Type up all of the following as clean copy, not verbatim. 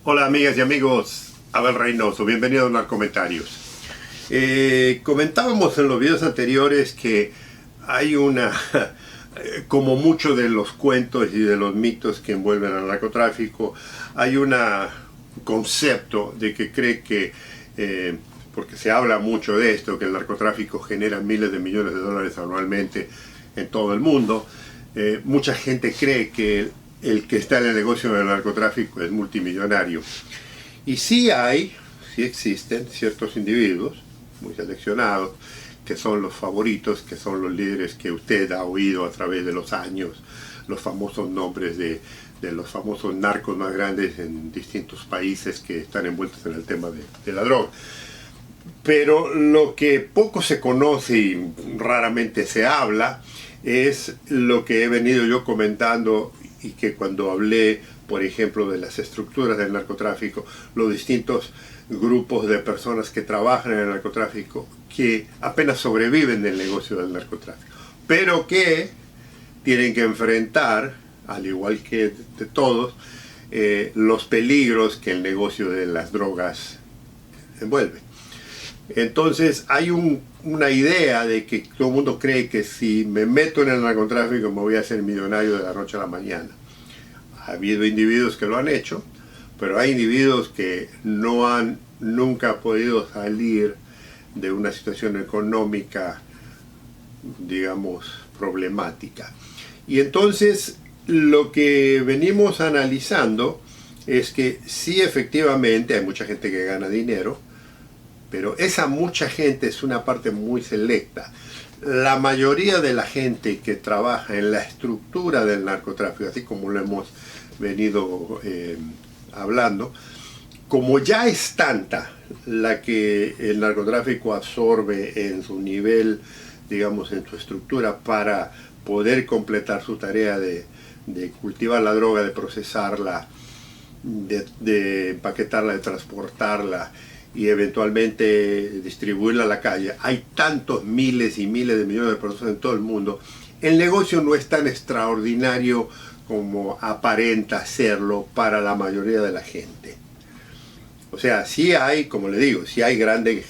Hola amigas y amigos, Abel Reynoso, bienvenidos a Narcomentarios. Comentábamos en los videos anteriores que hay como mucho de los cuentos y de los mitos que envuelven al narcotráfico, hay un concepto de que cree que, porque se habla mucho de esto, que el narcotráfico genera miles de millones de dólares anualmente en todo el mundo. Mucha gente cree que el que está en el negocio del narcotráfico es multimillonario. Y sí existen ciertos individuos muy seleccionados, que son los favoritos, que son los líderes que usted ha oído a través de los años, los famosos nombres de los famosos narcos más grandes en distintos países que están envueltos en el tema de la droga. Pero lo que poco se conoce y raramente se habla es lo que he venido yo comentando, y que cuando hablé, por ejemplo, de las estructuras del narcotráfico, los distintos grupos de personas que trabajan en el narcotráfico, que apenas sobreviven del negocio del narcotráfico, pero que tienen que enfrentar, al igual que de todos, los peligros que el negocio de las drogas envuelve. Entonces hay una idea de que todo el mundo cree que si me meto en el narcotráfico me voy a hacer millonario de la noche a la mañana. Ha habido individuos que lo han hecho, pero hay individuos que no han nunca podido salir de una situación económica, digamos, problemática. Y entonces lo que venimos analizando es que sí, efectivamente hay mucha gente que gana dinero, pero esa mucha gente es una parte muy selecta. La mayoría de la gente que trabaja en la estructura del narcotráfico, así como lo hemos venido hablando, como ya es tanta la que el narcotráfico absorbe en su nivel, digamos, en su estructura, para poder completar su tarea de cultivar la droga, de procesarla, de empaquetarla, de transportarla y eventualmente distribuirla a la calle. Hay tantos miles y miles de millones de personas en todo el mundo. El negocio no es tan extraordinario como aparenta serlo para la mayoría de la gente. O sea, sí hay, como le digo, sí hay grandes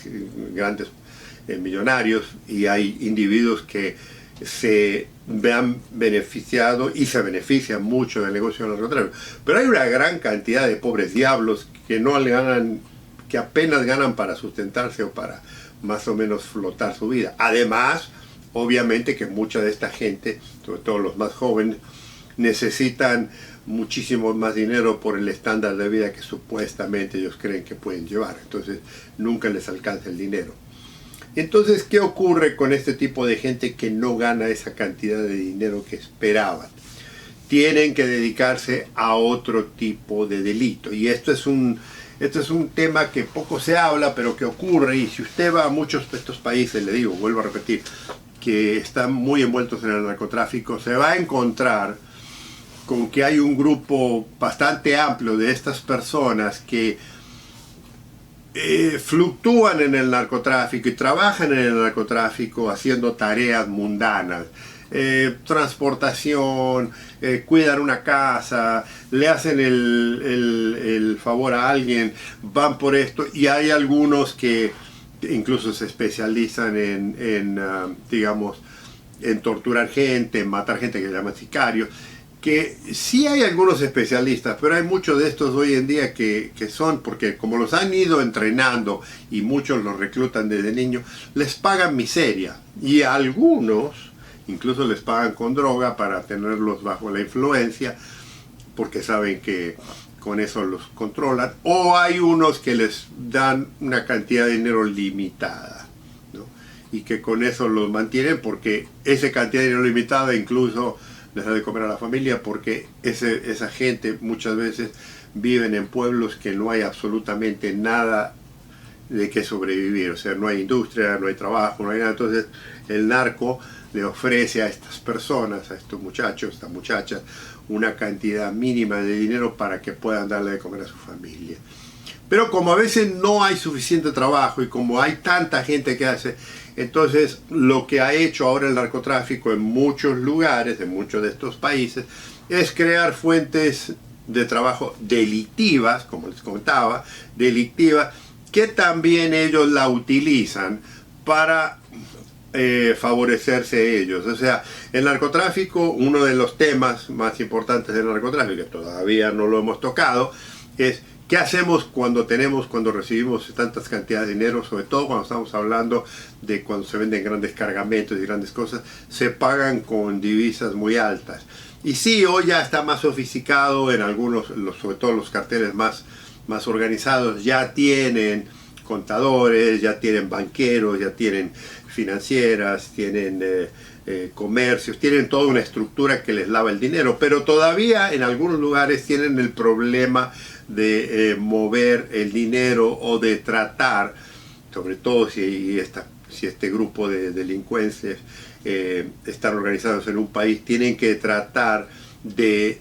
millonarios, y hay individuos que se vean beneficiados y se benefician mucho del negocio del narcotráfico. Pero hay una gran cantidad de pobres diablos que no le ganan, que apenas ganan para sustentarse o para más o menos flotar su vida. Además, obviamente que mucha de esta gente, sobre todo los más jóvenes, necesitan muchísimo más dinero por el estándar de vida que supuestamente ellos creen que pueden llevar. Entonces nunca les alcanza el dinero. Entonces, ¿qué ocurre con este tipo de gente que no gana esa cantidad de dinero que esperaban? Tienen que dedicarse a otro tipo de delito. Y esto es un tema que poco se habla, pero que ocurre. Y si usted va a muchos de estos países, le digo, vuelvo a repetir, que están muy envueltos en el narcotráfico, se va a encontrar con que hay un grupo bastante amplio de estas personas que fluctúan en el narcotráfico y trabajan en el narcotráfico haciendo tareas mundanas. Transportación, cuidan una casa, le hacen el favor a alguien, van por esto, y hay algunos que incluso se especializan digamos, en torturar gente, en matar gente, que llaman sicarios. Que sí hay algunos especialistas, pero hay muchos de estos hoy en día que son, porque como los han ido entrenando y muchos los reclutan desde niños, les pagan miseria, y a algunos incluso les pagan con droga para tenerlos bajo la influencia, porque saben que con eso los controlan. O hay unos que les dan una cantidad de dinero limitada, ¿no? Y que con eso los mantienen, porque esa cantidad de dinero limitada incluso les da de comer a la familia, porque esa gente muchas veces viven en pueblos que no hay absolutamente nada de qué sobrevivir. O sea, no hay industria, no hay trabajo, no hay nada. Entonces el narco le ofrece a estas personas, a estos muchachos, estas muchachas, una cantidad mínima de dinero para que puedan darle de comer a su familia. Pero como a veces no hay suficiente trabajo y como hay tanta gente que hace, entonces lo que ha hecho ahora el narcotráfico en muchos lugares, en muchos de estos países, es crear fuentes de trabajo delictivas, como les comentaba, delictivas, que también ellos la utilizan para favorecerse ellos. O sea, el narcotráfico, uno de los temas más importantes del narcotráfico, que todavía no lo hemos tocado, es qué hacemos cuando recibimos tantas cantidades de dinero, sobre todo cuando estamos hablando de cuando se venden grandes cargamentos y grandes cosas, se pagan con divisas muy altas. Y sí, hoy ya está más sofisticado en algunos, sobre todo los carteles más organizados, ya tienen contadores, ya tienen banqueros, ya tienen financieras, tienen comercios, tienen toda una estructura que les lava el dinero, pero todavía en algunos lugares tienen el problema de mover el dinero o de tratar, sobre todo si este grupo de delincuentes están organizados en un país, tienen que tratar de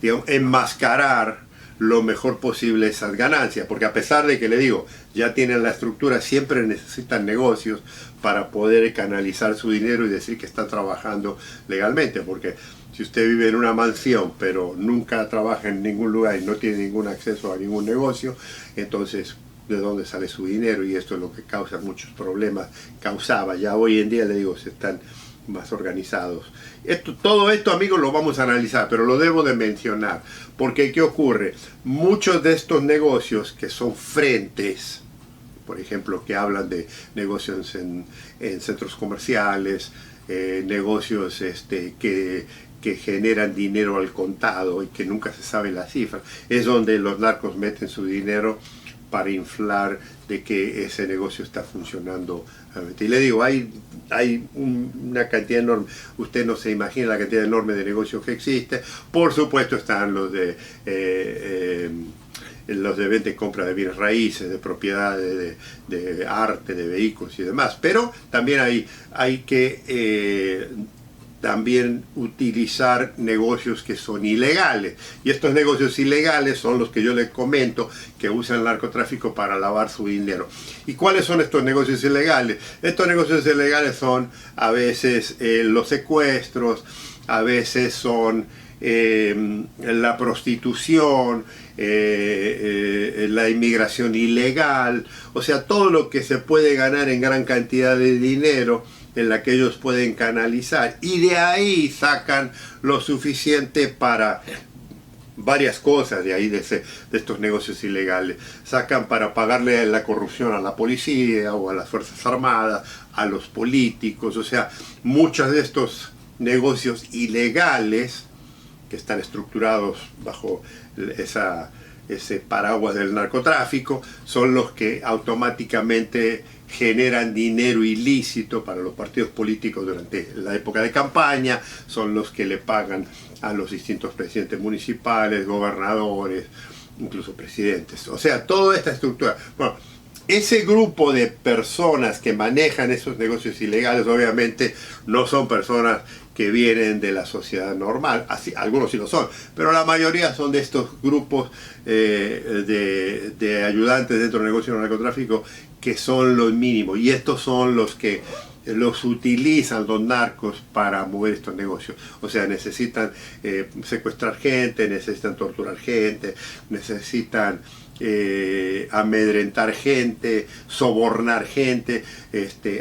digamos, enmascarar lo mejor posible esas ganancias, porque a pesar de que le digo, ya tienen la estructura, siempre necesitan negocios para poder canalizar su dinero y decir que están trabajando legalmente, porque si usted vive en una mansión pero nunca trabaja en ningún lugar y no tiene ningún acceso a ningún negocio, entonces ¿de dónde sale su dinero? Y esto es lo que causa muchos problemas, causaba, ya hoy en día le digo, se están más organizados. Todo esto, amigos, lo vamos a analizar, pero lo debo de mencionar, porque ¿qué ocurre? Muchos de estos negocios que son frentes, por ejemplo, que hablan de negocios en centros comerciales, negocios que generan dinero al contado y que nunca se sabe la cifra, es donde los narcos meten su dinero para inflar de que ese negocio está funcionando. Y le digo, hay una cantidad enorme, usted no se imagina la cantidad enorme de negocios que existe. Por supuesto están los de venta y compra de bienes raíces, de propiedades, de arte, de vehículos y demás, pero también hay que también utilizar negocios que son ilegales. Y estos negocios ilegales son los que yo les comento que usan el narcotráfico para lavar su dinero. ¿Y cuáles son estos negocios ilegales? Estos negocios ilegales son a veces los secuestros, a veces son la prostitución, la inmigración ilegal, o sea, todo lo que se puede ganar en gran cantidad de dinero en la que ellos pueden canalizar, y de ahí sacan lo suficiente para varias cosas, de ahí de estos negocios ilegales. Sacan para pagarle la corrupción a la policía o a las Fuerzas Armadas, a los políticos, o sea, muchos de estos negocios ilegales que están estructurados bajo ese paraguas del narcotráfico son los que automáticamente generan dinero ilícito para los partidos políticos durante la época de campaña, son los que le pagan a los distintos presidentes municipales, gobernadores, incluso presidentes. O sea, toda esta estructura. Bueno, ese grupo de personas que manejan esos negocios ilegales obviamente no son personas que vienen de la sociedad normal, así, algunos sí lo son, pero la mayoría son de estos grupos de ayudantes dentro del negocio del narcotráfico que son los mínimos, y estos son los que los utilizan los narcos para mover estos negocios. O sea, necesitan secuestrar gente, necesitan torturar gente, necesitan amedrentar gente, sobornar gente,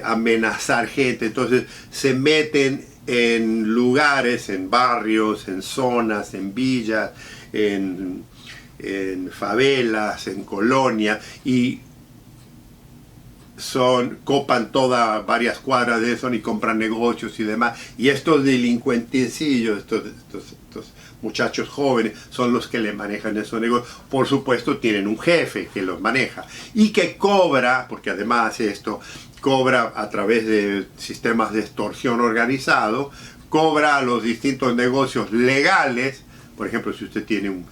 amenazar gente. Entonces se meten en lugares, en barrios, en zonas, en villas, en favelas, en colonias, y copan varias cuadras de eso y compran negocios y demás. Y estos delincuentecillos, estos muchachos jóvenes, son los que le manejan esos negocios. Por supuesto, tienen un jefe que los maneja y que cobra, porque además esto cobra a través de sistemas de extorsión organizado, cobra a los distintos negocios legales. Por ejemplo, si usted tiene un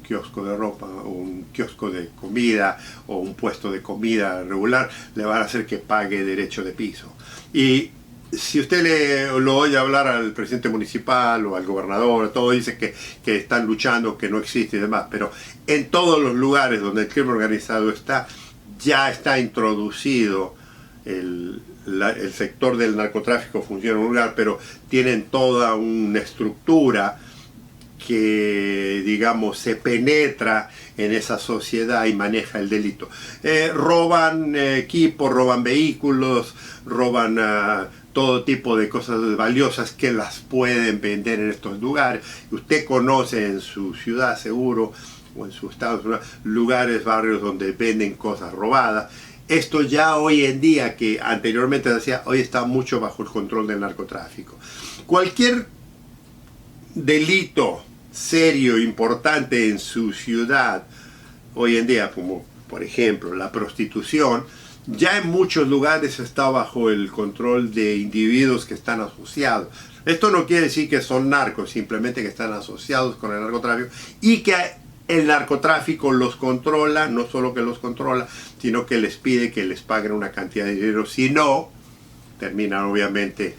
kiosco de ropa, o un kiosco de comida, o un puesto de comida regular, le van a hacer que pague derecho de piso. Y si usted lo oye hablar al presidente municipal o al gobernador, todo dice que están luchando, que no existe y demás, pero en todos los lugares donde el crimen organizado ya está introducido. El sector del narcotráfico funciona en un lugar, pero tienen toda una estructura que, digamos, se penetra en esa sociedad y maneja el delito. Roban equipos, roban vehículos, roban todo tipo de cosas valiosas que las pueden vender en estos lugares. Usted conoce en su ciudad seguro, o en su estado, lugares, barrios donde venden cosas robadas. Esto ya hoy en día, que anteriormente decía, hoy está mucho bajo el control del narcotráfico. Cualquier delito serio, importante en su ciudad, hoy en día, como por ejemplo la prostitución, ya en muchos lugares está bajo el control de individuos que están asociados. Esto no quiere decir que son narcos, simplemente que están asociados con el narcotráfico y que el narcotráfico los controla, no solo que los controla, sino que les pide que les paguen una cantidad de dinero, si no, terminan obviamente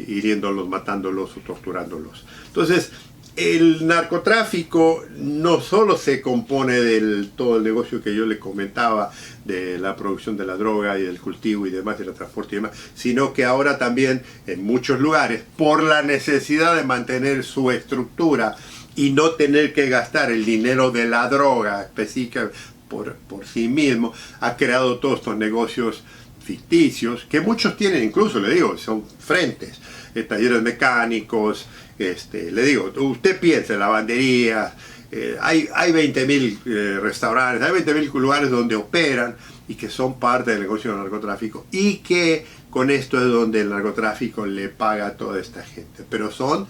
hiriéndolos, matándolos o torturándolos. Entonces, el narcotráfico no solo se compone del todo el negocio que yo le comentaba, de la producción de la droga y del cultivo y demás, del transporte y demás, sino que ahora también en muchos lugares, por la necesidad de mantener su estructura y no tener que gastar el dinero de la droga específica por sí mismo, ha creado todos estos negocios ficticios, que muchos tienen, incluso le digo, son frentes, talleres mecánicos, le digo, usted piensa en lavanderías, hay 20.000 restaurantes, hay 20.000 lugares donde operan y que son parte del negocio del narcotráfico, y que con esto es donde el narcotráfico le paga a toda esta gente, pero son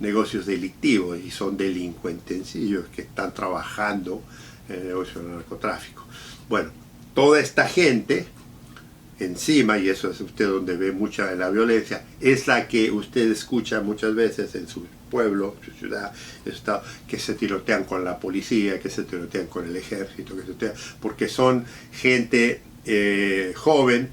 negocios delictivos y son delincuentencillos que están trabajando en el negocio del narcotráfico. Bueno, toda esta gente encima, y eso es usted donde ve mucha de la violencia, es la que usted escucha muchas veces en su pueblo, su ciudad, estado, que se tirotean con la policía, que se tirotean con el ejército, que se tirotean, porque son gente joven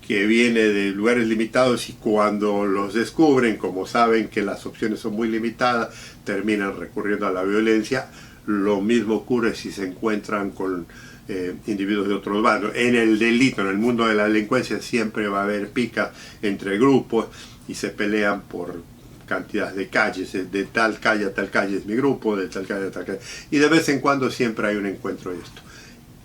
que viene de lugares limitados, y cuando los descubren, como saben que las opciones son muy limitadas, terminan recurriendo a la violencia. Lo mismo ocurre si se encuentran con individuos de otros bandos. En el delito, en el mundo de la delincuencia, siempre va a haber picas entre grupos y se pelean por cantidad de calles, de tal calle a tal calle es mi grupo, de tal calle a tal calle, y de vez en cuando siempre hay un encuentro de esto.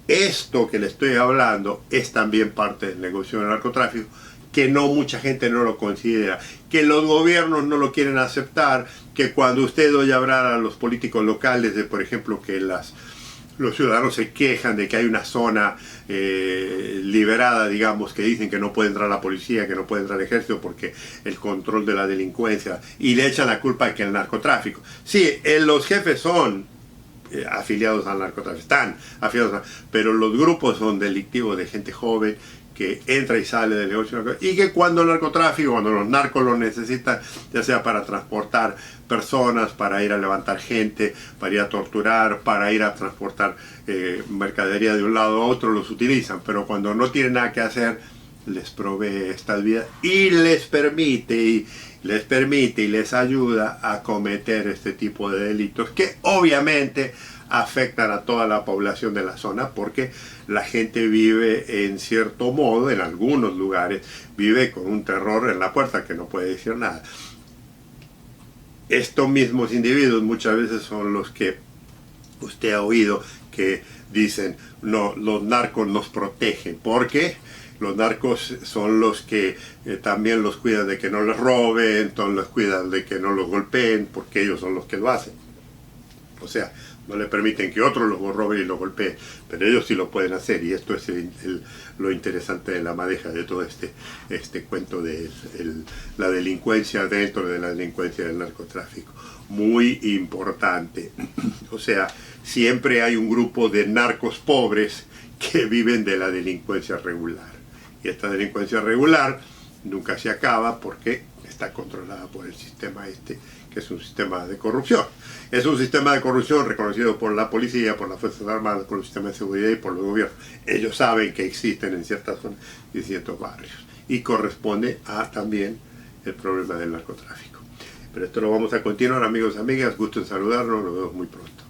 Esto que le estoy hablando es también parte del negocio del narcotráfico, que no mucha gente no lo considera, que los gobiernos no lo quieren aceptar, que cuando usted oye hablar a los políticos locales de, por ejemplo, que los ciudadanos se quejan de que hay una zona liberada, digamos, que dicen que no puede entrar la policía, que no puede entrar el ejército porque el control de la delincuencia, y le echan la culpa a que el narcotráfico. Sí, los jefes son afiliados al narcotráfico, están afiliados, pero los grupos son delictivos de gente joven que entra y sale del negocio, y que cuando el narcotráfico, cuando los narcos lo necesitan, ya sea para transportar personas, para ir a levantar gente, para ir a torturar, para ir a transportar mercadería de un lado a otro, los utilizan, pero cuando no tienen nada que hacer, les provee estas vías y les permite y les ayuda a cometer este tipo de delitos, que obviamente afectan a toda la población de la zona, porque la gente vive en cierto modo, en algunos lugares, vive con un terror en la puerta que no puede decir nada. Estos mismos individuos muchas veces son los que usted ha oído que dicen, no, los narcos nos protegen, porque los narcos son los que también los cuidan de que no les roben, entonces los cuidan de que no los golpeen, porque ellos son los que lo hacen. O sea, no le permiten que otros los roben y los golpeen, pero ellos sí lo pueden hacer, y esto es lo interesante de la madeja de todo este cuento de la delincuencia dentro de la delincuencia del narcotráfico. Muy importante. O sea, siempre hay un grupo de narcos pobres que viven de la delincuencia regular. Y esta delincuencia regular nunca se acaba porque está controlada por el sistema que es un sistema de corrupción. Es un sistema de corrupción reconocido por la policía, por las Fuerzas Armadas, por el sistema de seguridad y por los gobiernos. Ellos saben que existen en ciertas zonas y en ciertos barrios. Y corresponde a también el problema del narcotráfico. Pero esto lo vamos a continuar, amigos y amigas. Gusto en saludarnos. Nos vemos muy pronto.